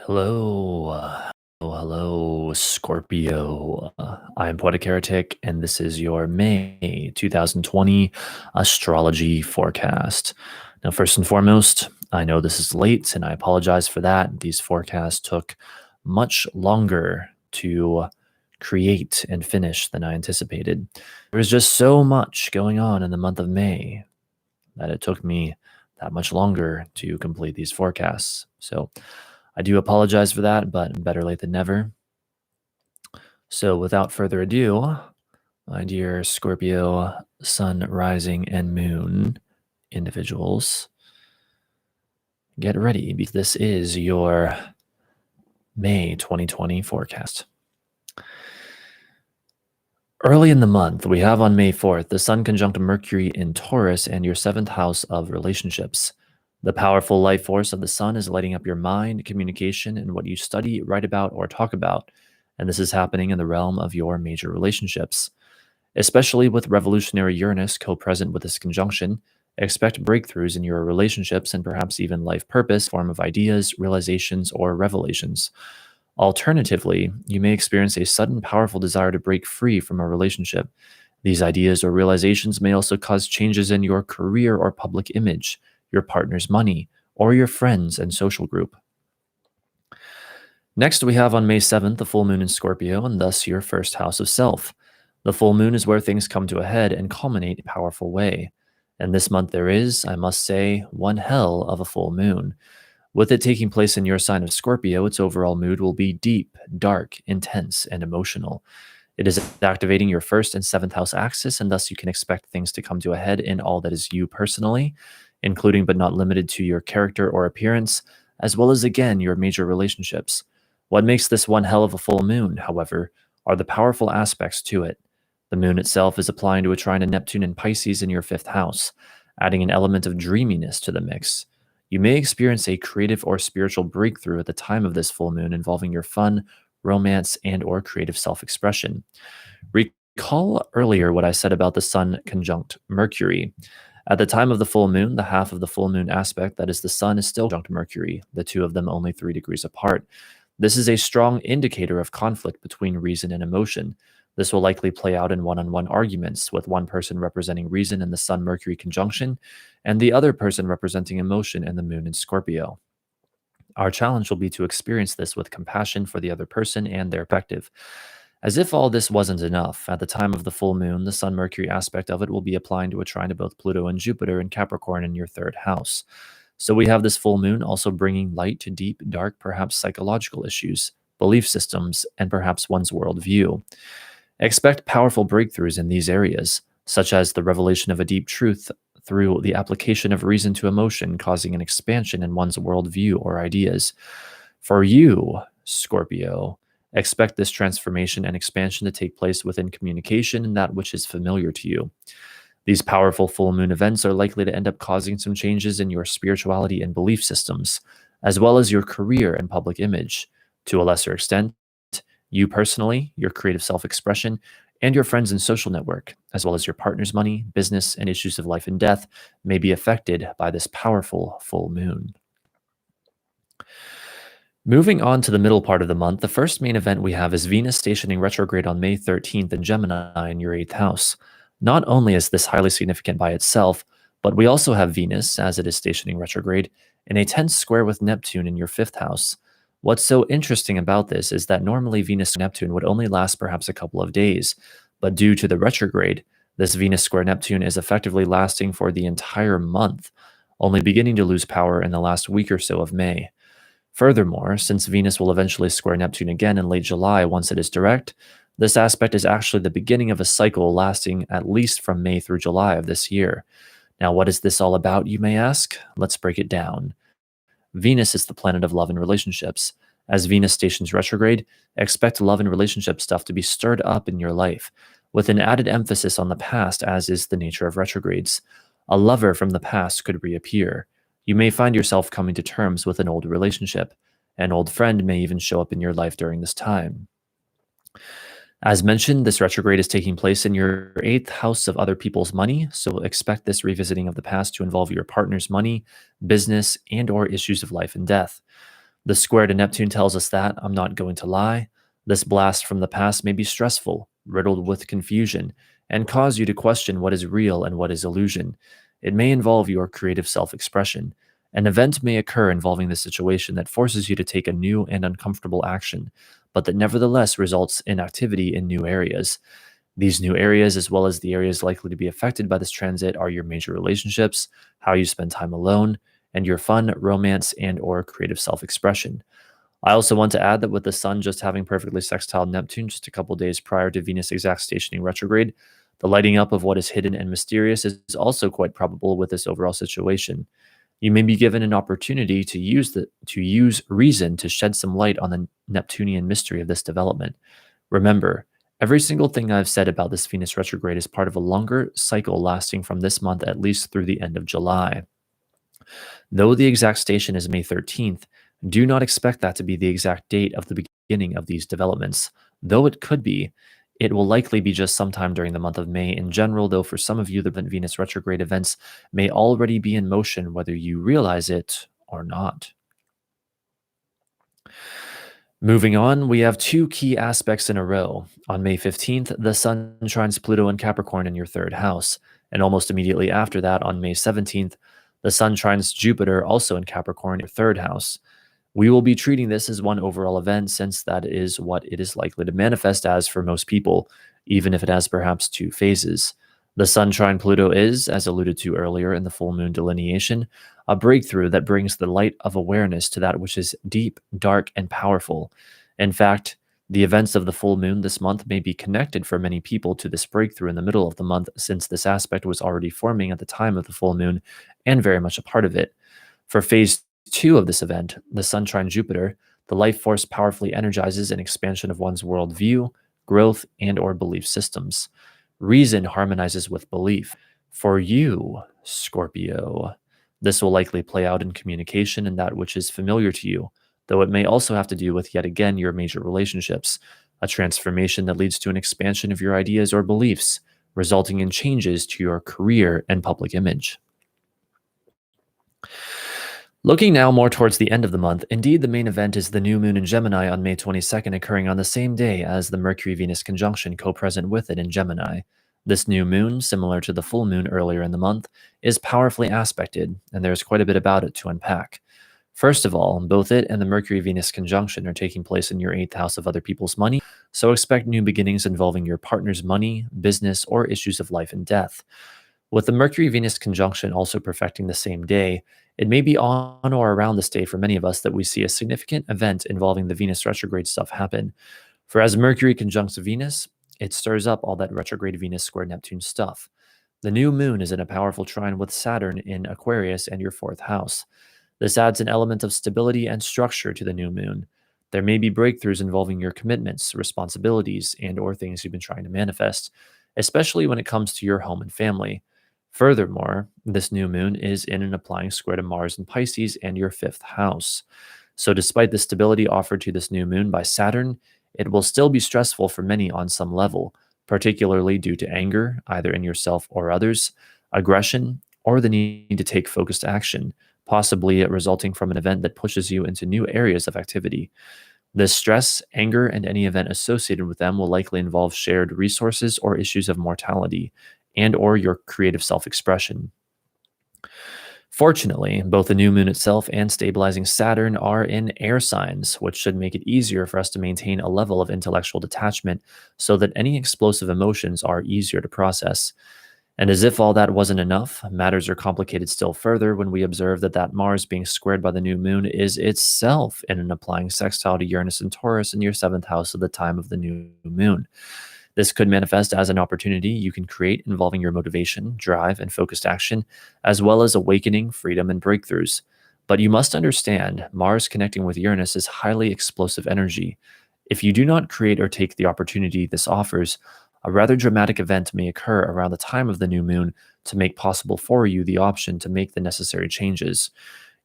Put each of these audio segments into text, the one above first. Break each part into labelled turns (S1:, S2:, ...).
S1: Hello, hello, Scorpio. I'm Poetic Heretic, and this is your May 2020 astrology forecast. Now, first and foremost, I know this is late, and I apologize for that. These forecasts took much longer to create and finish than I anticipated. There was just so much going on in the month of May that it took me that much longer to complete these forecasts. So, I do apologize for that, but better late than never. So, without further ado, my dear Scorpio, Sun, Rising, and Moon individuals, get ready because this is your May 2020 forecast. Early in the month, we have on May 4th, the Sun conjunct Mercury in Taurus and your seventh house of relationships. The powerful life force of the Sun is lighting up your mind, communication, and what you study, write about, or talk about. And this is happening in the realm of your major relationships. Especially with revolutionary Uranus co-present with this conjunction, expect breakthroughs in your relationships and perhaps even life purpose, form of ideas, realizations, or revelations. Alternatively, you may experience a sudden powerful desire to break free from a relationship. These ideas or realizations may also cause changes in your career or public image, your partner's money, or your friends and social group. Next, we have on May 7th the full moon in Scorpio, and thus your first house of self. The full moon is where things come to a head and culminate in a powerful way. And this month there is, I must say, one hell of a full moon. With it taking place in your sign of Scorpio, its overall mood will be deep, dark, intense, and emotional. It is activating your first and seventh house axis, and thus you can expect things to come to a head in all that is you personally, including but not limited to your character or appearance, as well as, again, your major relationships. What makes this one hell of a full moon, however, are the powerful aspects to it. The moon itself is applying to a trine of Neptune and Pisces in your fifth house, adding an element of dreaminess to the mix. You may experience a creative or spiritual breakthrough at the time of this full moon involving your fun, romance, and or creative self-expression. Recall earlier what I said about the Sun conjunct Mercury. At the time of the full moon, the half of the full moon aspect, that is the Sun, is still conjunct Mercury, the two of them only 3 degrees apart. This is a strong indicator of conflict between reason and emotion. This will likely play out in one-on-one arguments, with one person representing reason in the Sun-Mercury conjunction, and the other person representing emotion and the moon in Scorpio. Our challenge will be to experience this with compassion for the other person and their perspective. As if all this wasn't enough, at the time of the full moon, the Sun-Mercury aspect of it will be applying to a trine to both Pluto and Jupiter in Capricorn in your third house. So we have this full moon also bringing light to deep, dark, perhaps psychological issues, belief systems, and perhaps one's worldview. Expect powerful breakthroughs in these areas, such as the revelation of a deep truth through the application of reason to emotion, causing an expansion in one's worldview or ideas. For you, Scorpio, expect this transformation and expansion to take place within communication and that which is familiar to you. These powerful full moon events are likely to end up causing some changes in your spirituality and belief systems, as well as your career and public image. To a lesser extent, you personally, your creative self-expression, and your friends and social network, as well as your partner's money, business, and issues of life and death, may be affected by this powerful full moon. Moving on to the middle part of the month, the first main event we have is Venus stationing retrograde on May 13th in Gemini in your 8th house. Not only is this highly significant by itself, but we also have Venus, as it is stationing retrograde, in a tense square with Neptune in your 5th house. What's so interesting about this is that normally Venus and Neptune would only last perhaps a couple of days, but due to the retrograde, this Venus square Neptune is effectively lasting for the entire month, only beginning to lose power in the last week or so of May. Furthermore, since Venus will eventually square Neptune again in late July once it is direct, this aspect is actually the beginning of a cycle lasting at least from May through July of this year. Now, what is this all about, you may ask? Let's break it down. Venus is the planet of love and relationships. As Venus stations retrograde, expect love and relationship stuff to be stirred up in your life, with an added emphasis on the past, as is the nature of retrogrades. A lover from the past could reappear. You may find yourself coming to terms with an old relationship. An old friend may even show up in your life during this time. As mentioned, this retrograde is taking place in your 8th house of other people's money, so expect this revisiting of the past to involve your partner's money, business, and or issues of life and death. The square to Neptune tells us that, I'm not going to lie, this blast from the past may be stressful, riddled with confusion, and cause you to question what is real and what is illusion. It may involve your creative self expression. An event may occur involving the situation that forces you to take a new and uncomfortable action, but that nevertheless results in activity in new areas. These new areas, as well as the areas likely to be affected by this transit, are your major relationships, how you spend time alone, and your fun, romance, and or creative self-expression. I also want to add that with the Sun just having perfectly sextile Neptune just a couple days prior to Venus exact stationing retrograde, the lighting up of what is hidden and mysterious is also quite probable with this overall situation. You may be given an opportunity to use reason to shed some light on the Neptunian mystery of this development. Remember, every single thing I've said about this Venus retrograde is part of a longer cycle lasting from this month at least through the end of July. Though the exact station is May 13th, do not expect that to be the exact date of the beginning of these developments. Though it could be, it will likely be just sometime during the month of May in general, though for some of you, the Venus retrograde events may already be in motion, whether you realize it or not. Moving on, we have two key aspects in a row. On May 15th, the Sun trines Pluto in Capricorn in your third house. And almost immediately after that, on May 17th, the Sun trines Jupiter also in Capricorn in your third house. We will be treating this as one overall event since that is what it is likely to manifest as for most people, even if it has perhaps two phases. The Sun trine Pluto is, as alluded to earlier in the full moon delineation, a breakthrough that brings the light of awareness to that which is deep, dark, and powerful. In fact, the events of the full moon this month may be connected for many people to this breakthrough in the middle of the month, since this aspect was already forming at the time of the full moon and very much a part of it. For phase two of this event, the Sun trine Jupiter, the life force powerfully energizes an expansion of one's worldview, growth, and or belief systems. Reason harmonizes with belief. For you, Scorpio, this will likely play out in communication and that which is familiar to you, though it may also have to do with yet again your major relationships, a transformation that leads to an expansion of your ideas or beliefs, resulting in changes to your career and public image. Looking now more towards the end of the month, indeed the main event is the new moon in Gemini on May 22nd, occurring on the same day as the Mercury-Venus conjunction co-present with it in Gemini. This new moon, similar to the full moon earlier in the month, is powerfully aspected, and there's quite a bit about it to unpack. First of all, both it and the Mercury-Venus conjunction are taking place in your 8th house of other people's money, so expect new beginnings involving your partner's money, business, or issues of life and death. With the Mercury-Venus conjunction also perfecting the same day, it may be on or around this day for many of us that we see a significant event involving the Venus retrograde stuff happen. For as Mercury conjuncts Venus, it stirs up all that retrograde Venus square Neptune stuff. The new moon is in a powerful trine with Saturn in Aquarius and your 4th house. This adds an element of stability and structure to the new moon. There may be breakthroughs involving your commitments, responsibilities, and or things you've been trying to manifest, especially when it comes to your home and family. Furthermore, this new moon is in an applying square to Mars in Pisces and your 5th house. So despite the stability offered to this new moon by Saturn, it will still be stressful for many on some level, particularly due to anger, either in yourself or others, aggression, or the need to take focused action, possibly resulting from an event that pushes you into new areas of activity. This stress, anger, and any event associated with them will likely involve shared resources or issues of mortality, and or your creative self-expression. Fortunately, both the new moon itself and stabilizing Saturn are in air signs, which should make it easier for us to maintain a level of intellectual detachment so that any explosive emotions are easier to process. And as if all that wasn't enough, matters are complicated still further when we observe that Mars being squared by the new moon is itself in an applying sextile to Uranus and Taurus in your 7th house at the time of the new moon. This could manifest as an opportunity you can create involving your motivation, drive, and focused action, as well as awakening, freedom, and breakthroughs. But you must understand, Mars connecting with Uranus is highly explosive energy. If you do not create or take the opportunity this offers, a rather dramatic event may occur around the time of the new moon to make possible for you the option to make the necessary changes.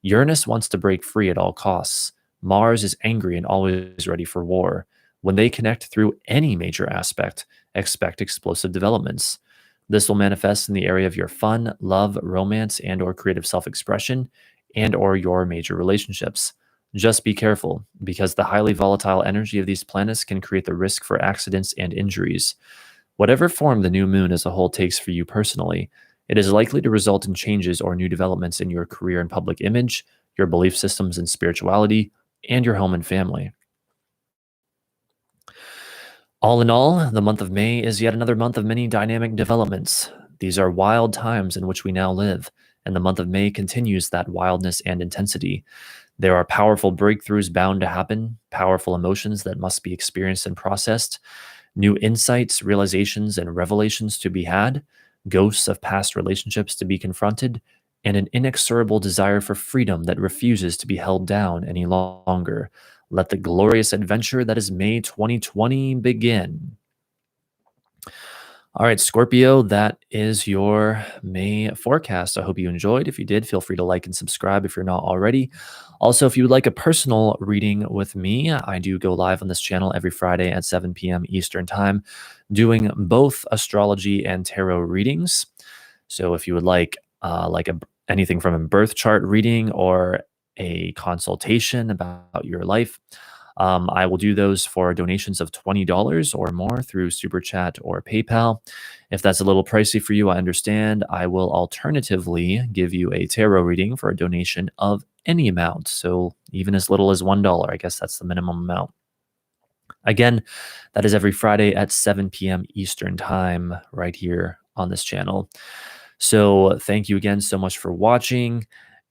S1: Uranus wants to break free at all costs. Mars is angry and always ready for war. When they connect through any major aspect, expect explosive developments. This will manifest in the area of your fun, love, romance, and or creative self-expression, and or your major relationships. Just be careful, because the highly volatile energy of these planets can create the risk for accidents and injuries. Whatever form the new moon as a whole takes for you personally, it is likely to result in changes or new developments in your career and public image, your belief systems and spirituality, and your home and family. All in all, the month of May is yet another month of many dynamic developments. These are wild times in which we now live, and the month of May continues that wildness and intensity. There are powerful breakthroughs bound to happen, powerful emotions that must be experienced and processed, new insights, realizations, and revelations to be had, ghosts of past relationships to be confronted, and an inexorable desire for freedom that refuses to be held down any longer. Let the glorious adventure that is May 2020 begin. All right, Scorpio, that is your May forecast. I hope you enjoyed. If you did, feel free to like and subscribe if you're not already. Also, if you would like a personal reading with me, I do go live on this channel every Friday at 7 p.m. Eastern Time, doing both astrology and tarot readings. So if you would anything from a birth chart reading or a consultation about your life, I will do those for donations of $20 or more through Super Chat or PayPal. If that's a little pricey for you, I understand. I will alternatively give you a tarot reading for a donation of any amount. So even as little as $1, I guess that's the minimum amount. Again, that is every Friday at 7 p.m. Eastern Time right here on this channel. So thank you again so much for watching,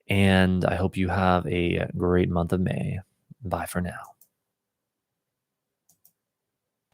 S1: and I hope you have a great month of May. Bye for now.